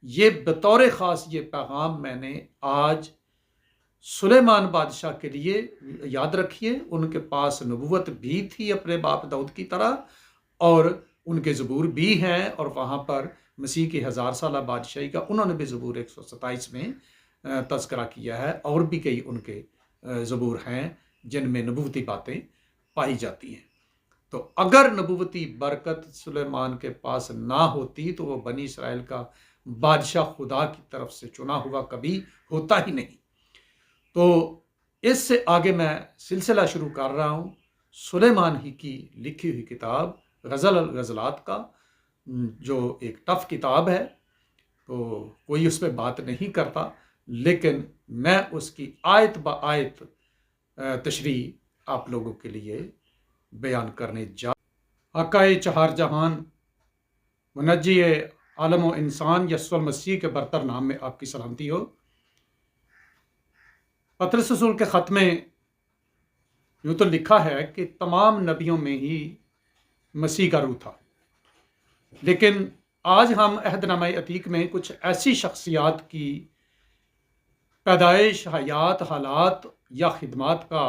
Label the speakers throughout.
Speaker 1: یہ بطور خاص یہ پیغام میں نے آج سلیمان بادشاہ کے لیے یاد رکھیے، ان کے پاس نبوت بھی تھی اپنے باپ داؤد کی طرح، اور ان کے زبور بھی ہیں، اور وہاں پر مسیح کی 1000 سالہ بادشاہی کا انہوں نے بھی زبور 127 میں تذکرہ کیا ہے، اور بھی کئی ان کے زبور ہیں جن میں نبوتی باتیں پائی جاتی ہیں۔ تو اگر نبوتی برکت سلیمان کے پاس نہ ہوتی تو وہ بنی اسرائیل کا بادشاہ خدا کی طرف سے چنا ہوا کبھی ہوتا ہی نہیں۔ تو اس سے آگے میں سلسلہ شروع کر رہا ہوں سلیمان ہی کی لکھی ہوئی کتاب غزل الغزلات کا، جو ایک ٹف کتاب ہے، تو کوئی اس پہ بات نہیں کرتا، لیکن میں اس کی آیت با آیت تشریح آپ لوگوں کے لیے بیان کرنے جا۔ آقائے چہار جہان، منجی عالم و انسان یسوع المسیح کے برتر نام میں آپ کی سلامتی ہو۔ پطرس رسول کے خط میں یوں تو لکھا ہے کہ تمام نبیوں میں ہی مسیح کا روح تھا، لیکن آج ہم عہد نامہ عتیق میں کچھ ایسی شخصیات کی پیدائش، حیات، حالات یا خدمات کا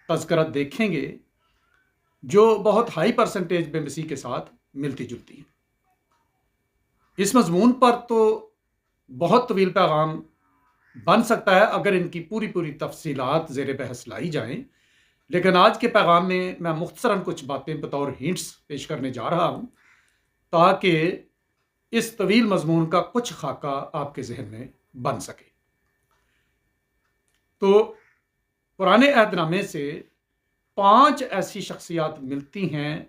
Speaker 1: تذکرہ دیکھیں گے جو بہت ہائی پرسنٹیج میں مسیح کے ساتھ ملتی جلتی ہیں۔ اس مضمون پر تو بہت طویل پیغام بن سکتا ہے اگر ان کی پوری تفصیلات زیر بحث لائی جائیں، لیکن آج کے پیغام میں مختصراً کچھ باتیں بطور ہنٹس پیش کرنے جا رہا ہوں تاکہ اس طویل مضمون کا کچھ خاکہ آپ کے ذہن میں بن سکے۔ تو پرانے عہد نامے سے 5 ایسی شخصیات ملتی ہیں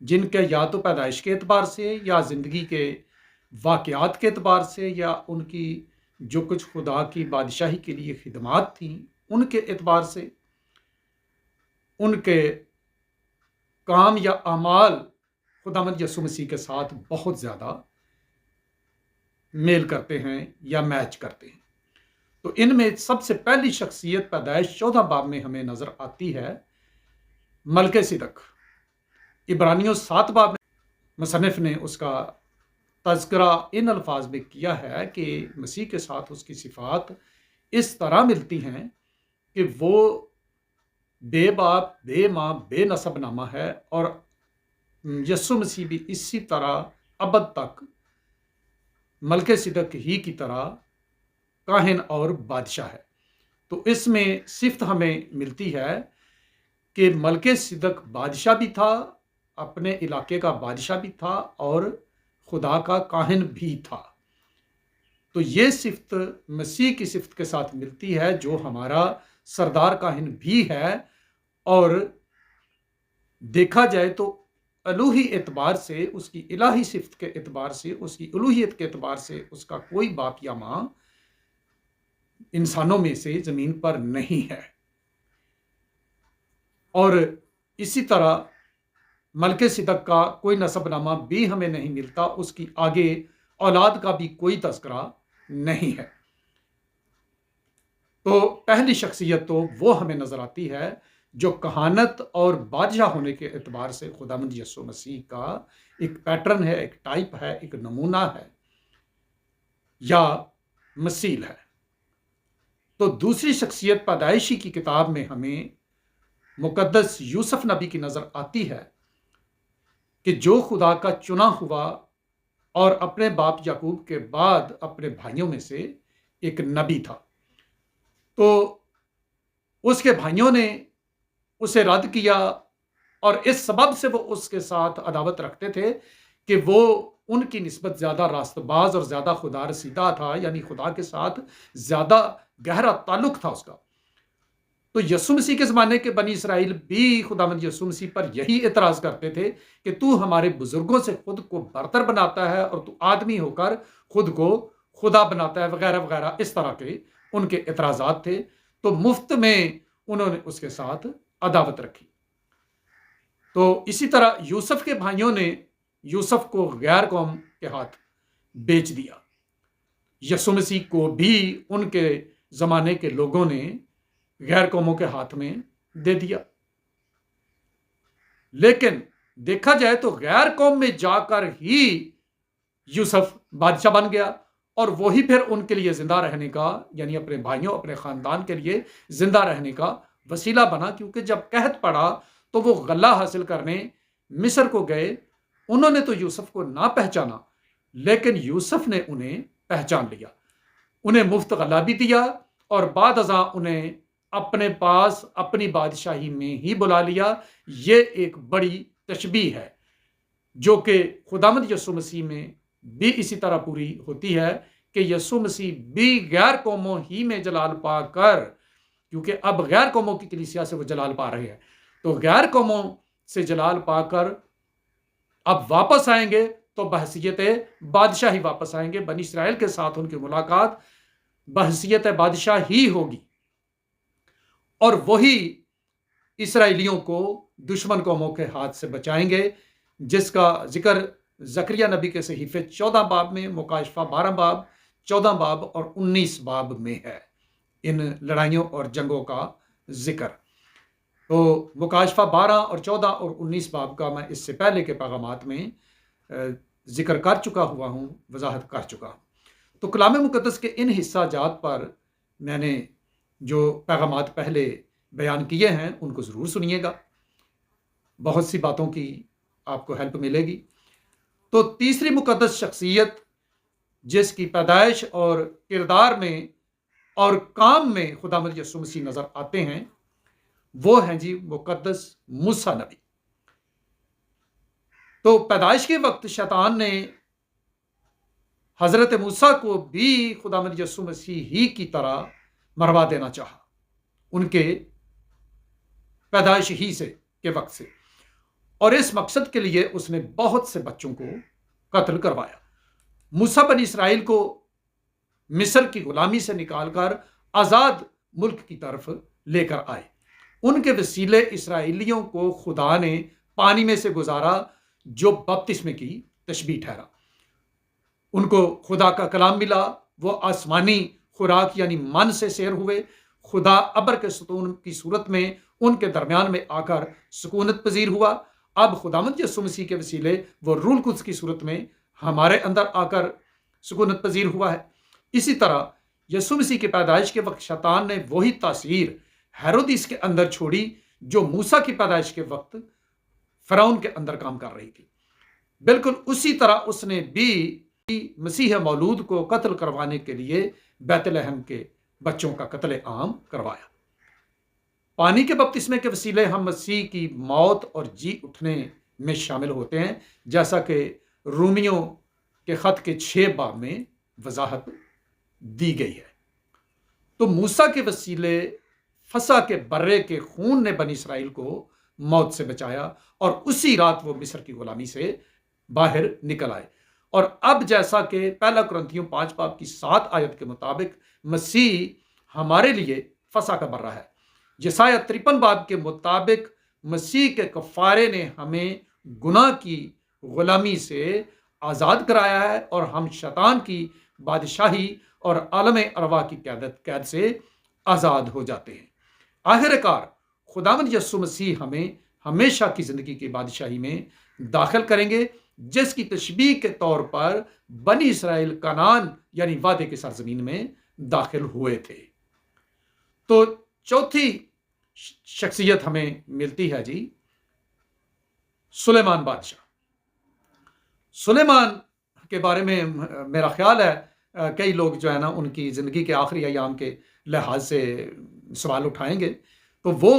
Speaker 1: جن کے یا تو پیدائش کے اعتبار سے، یا زندگی کے واقعات کے اعتبار سے، یا ان کی جو کچھ خدا کی بادشاہی کے لیے خدمات تھیں ان کے اعتبار سے، ان کے کام یا اعمال خداوند یسوع مسیح کے ساتھ بہت زیادہ میل کرتے ہیں یا میچ کرتے ہیں۔ تو ان میں سب سے پہلی شخصیت پیدائش 14 باب میں ہمیں نظر آتی ہے، ملکہ صدق۔ عبرانیوں 7 باب میں مصنف نے اس کا تذکرہ ان الفاظ میں کیا ہے کہ مسیح کے ساتھ اس کی صفات اس طرح ملتی ہیں کہ وہ بے باپ، بے ماں، بے نسب نامہ ہے، اور یسوع مسیح بھی اسی طرح ابد تک ملکہ صدق ہی کی طرح کاہن اور بادشاہ ہے۔ تو اس میں صفت ہمیں ملتی ہے کہ ملکہ صدق بادشاہ بھی تھا، اپنے علاقے کا بادشاہ بھی تھا، اور خدا کا کاہن بھی تھا۔ تو یہ صفت مسیح کی صفت کے ساتھ ملتی ہے جو ہمارا سردار کاہن بھی ہے، اور دیکھا جائے تو الوہی اعتبار سے، اس کی الہی صفت کے اعتبار سے، اس کی الوہیت کے اعتبار سے اس کا کوئی باپ یا ماں انسانوں میں سے زمین پر نہیں ہے۔ اور اسی طرح ملکہ صدق کا کوئی نسب نامہ بھی ہمیں نہیں ملتا، اس کی آگے اولاد کا بھی کوئی تذکرہ نہیں ہے۔ تو پہلی شخصیت تو وہ ہمیں نظر آتی ہے جو کہانت اور بادشاہ ہونے کے اعتبار سے خداوند یسوع مسیح کا ایک پیٹرن ہے، ایک ٹائپ ہے، ایک نمونہ ہے یا مثیل ہے۔ تو دوسری شخصیت پیدائشی کی کتاب میں ہمیں مقدس یوسف نبی کی نظر آتی ہے کہ جو خدا کا چنا ہوا اور اپنے باپ یعقوب کے بعد اپنے بھائیوں میں سے ایک نبی تھا۔ تو اس کے بھائیوں نے اسے رد کیا، اور اس سبب سے وہ اس کے ساتھ عداوت رکھتے تھے کہ وہ ان کی نسبت زیادہ راست باز اور زیادہ خدا رسیدہ تھا، یعنی خدا کے ساتھ زیادہ گہرا تعلق تھا اس کا۔ تو یسوع مسیح کے زمانے کے بنی اسرائیل بھی خداوند یسوع مسیح پر یہی اعتراض کرتے تھے کہ تو ہمارے بزرگوں سے خود کو برتر بناتا ہے، اور تو آدمی ہو کر خود کو خدا بناتا ہے، وغیرہ وغیرہ، اس طرح کے ان کے اعتراضات تھے۔ تو مفت میں انہوں نے اس کے ساتھ عداوت رکھی۔ تو اسی طرح یوسف کے بھائیوں نے یوسف کو غیر قوم کے ہاتھ بیچ دیا۔ یسوع مسیح کو بھی ان کے زمانے کے لوگوں نے غیر قوموں کے ہاتھ میں دے دیا، لیکن دیکھا جائے تو غیر قوم میں جا کر ہی یوسف بادشاہ بن گیا، اور وہی پھر ان کے لیے زندہ رہنے کا، یعنی اپنے بھائیوں اپنے خاندان کے لیے زندہ رہنے کا وسیلہ بنا، کیونکہ جب قحط پڑا تو وہ غلہ حاصل کرنے مصر کو گئے۔ انہوں نے تو یوسف کو نہ پہچانا، لیکن یوسف نے انہیں پہچان لیا، انہیں مفت غلہ بھی دیا، اور بعد ازاں انہیں اپنے پاس اپنی بادشاہی میں ہی بلا لیا۔ یہ ایک بڑی تشبیہ ہے جو کہ خداوند یسوع مسیح میں بھی اسی طرح پوری ہوتی ہے، کہ یسوع مسیح بھی غیر قوموں ہی میں جلال پا کر، کیونکہ اب غیر قوموں کی کلیسیا سے وہ جلال پا رہے ہیں، تو غیر قوموں سے جلال پا کر اب واپس آئیں گے تو بحثیت بادشاہ ہی واپس آئیں گے۔ بنی اسرائیل کے ساتھ ان کی ملاقات بحثیت بادشاہ ہی ہوگی، اور وہی اسرائیلیوں کو دشمن قوموں کے ہاتھ سے بچائیں گے، جس کا ذکر زکریا نبی کے صحیفے 14 باب میں، مکاشفہ 12 باب، 14 باب اور 19 باب میں ہے، ان لڑائیوں اور جنگوں کا ذکر۔ تو مکاشفہ 12 اور 14 اور 19 باب کا میں اس سے پہلے کے پیغامات میں ذکر کر چکا ہوا ہوں، وضاحت کر چکا ہوں۔ تو کلام مقدس کے ان حصہ جات پر میں نے جو پیغامات پہلے بیان کیے ہیں ان کو ضرور سنیے گا، بہت سی باتوں کی آپ کو ہیلپ ملے گی۔ تو تیسری مقدس شخصیت جس کی پیدائش اور کردار میں اور کام میں خداوند یسوع مسیح نظر آتے ہیں، وہ ہیں جی مقدس موسیٰ نبی۔ تو پیدائش کے وقت شیطان نے حضرت موسیٰ کو بھی خداوند یسوع مسیح ہی کی طرح مروا دینا چاہا، ان کے پیدائش ہی سے کے وقت سے، اور اس مقصد کے لیے اس نے بہت سے بچوں کو قتل کروایا۔ موسیٰ بنی اسرائیل کو مصر کی غلامی سے نکال کر آزاد ملک کی طرف لے کر آئے۔ ان کے وسیلے اسرائیلیوں کو خدا نے پانی میں سے گزارا، جو بپتسمے کی تشبیہ ٹھہرا۔ ان کو خدا کا کلام ملا، وہ آسمانی خوراک یعنی من سے سیر ہوئے۔ خدا ابر کے ستون کی صورت میں ان کے درمیان میں آ کر سکونت پذیر ہوا۔ اب خداوند یسوع مسیح کے وسیلے وہ روح القدس کی صورت میں ہمارے اندر آ کر سکونت پذیر ہوا ہے۔ اسی طرح یسوع مسیح کی پیدائش کے وقت شیطان نے وہی تاثیر ہیرودیس کے اندر چھوڑی جو موسیٰ کی پیدائش کے وقت فرعون کے اندر کام کر رہی تھی۔ بالکل اسی طرح اس نے بھی مسیح مولود کو قتل کروانے کے لیے بیت لحم کے بچوں کا قتل عام کروایا۔ پانی کے بپتسمے کے وسیلے ہم مسیح کی موت اور جی اٹھنے میں شامل ہوتے ہیں، جیسا کہ رومیوں کے خط کے 6 باب میں وضاحت دی گئی ہے۔ تو موسیٰ کے وسیلے فسح کے برے کے خون نے بنی اسرائیل کو موت سے بچایا، اور اسی رات وہ مصر کی غلامی سے باہر نکل آئے۔ اور اب جیسا کہ پہلا کرنتھیوں 5 باب کی 7 آیت کے مطابق مسیح ہمارے لیے فسح کا برہ ہے، یسایہ 53 باب کے مطابق مسیح کے کفارے نے ہمیں گناہ کی غلامی سے آزاد کرایا ہے، اور ہم شیطان کی بادشاہی اور عالم ارواح کی قید سے آزاد ہو جاتے ہیں۔ آخر کار خداوند یسوع مسیح ہمیں ہمیشہ کی زندگی کی بادشاہی میں داخل کریں گے، جس کی تشبیہ کے طور پر بنی اسرائیل کنعان یعنی وعدے کی سرزمین میں داخل ہوئے تھے۔ تو چوتھی شخصیت ہمیں ملتی ہے جی سلیمان بادشاہ۔ سلیمان کے بارے میں میرا خیال ہے کئی لوگ جو ہے نا ان کی زندگی کے آخری ایام کے لحاظ سے سوال اٹھائیں گے، تو وہ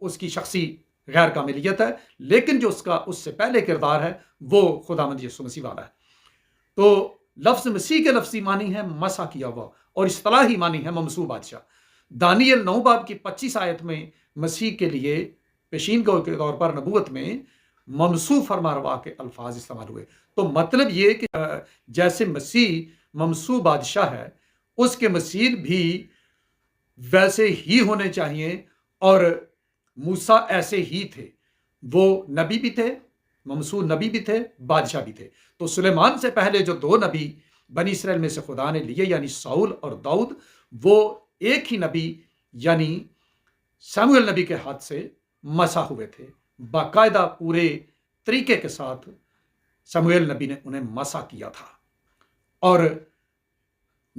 Speaker 1: اس کی شخصی غیر کاملیت ہے، لیکن جو اس سے پہلے کردار ہے وہ خداوند یسوع مسیح والا ہے۔ تو لفظ مسیح کے لفظی معنی ہے مسح کیا ہوا، اور اصطلاحی معنی ہے ممسوح بادشاہ۔ دانیل 9 باب کی 25 آیت میں مسیح کے لیے پیشین گوئی کے طور پر نبوت میں ممسوح فرمانروا کے الفاظ استعمال ہوئے۔ تو مطلب یہ کہ جیسے مسیح ممسوح بادشاہ ہے، اس کے مسیر بھی ویسے ہی ہونے چاہیے، اور موسیٰ ایسے ہی تھے، وہ نبی بھی تھے، ممسوح نبی بھی تھے، بادشاہ بھی تھے۔ تو سلیمان سے پہلے جو 2 نبی بنی اسرائیل میں سے خدا نے لیے، یعنی ساؤل اور داؤد، وہ ایک ہی نبی یعنی سموئیل نبی کے ہاتھ سے مسح ہوئے تھے۔ باقاعدہ پورے طریقے کے ساتھ سموئیل نبی نے انہیں مسح کیا تھا، اور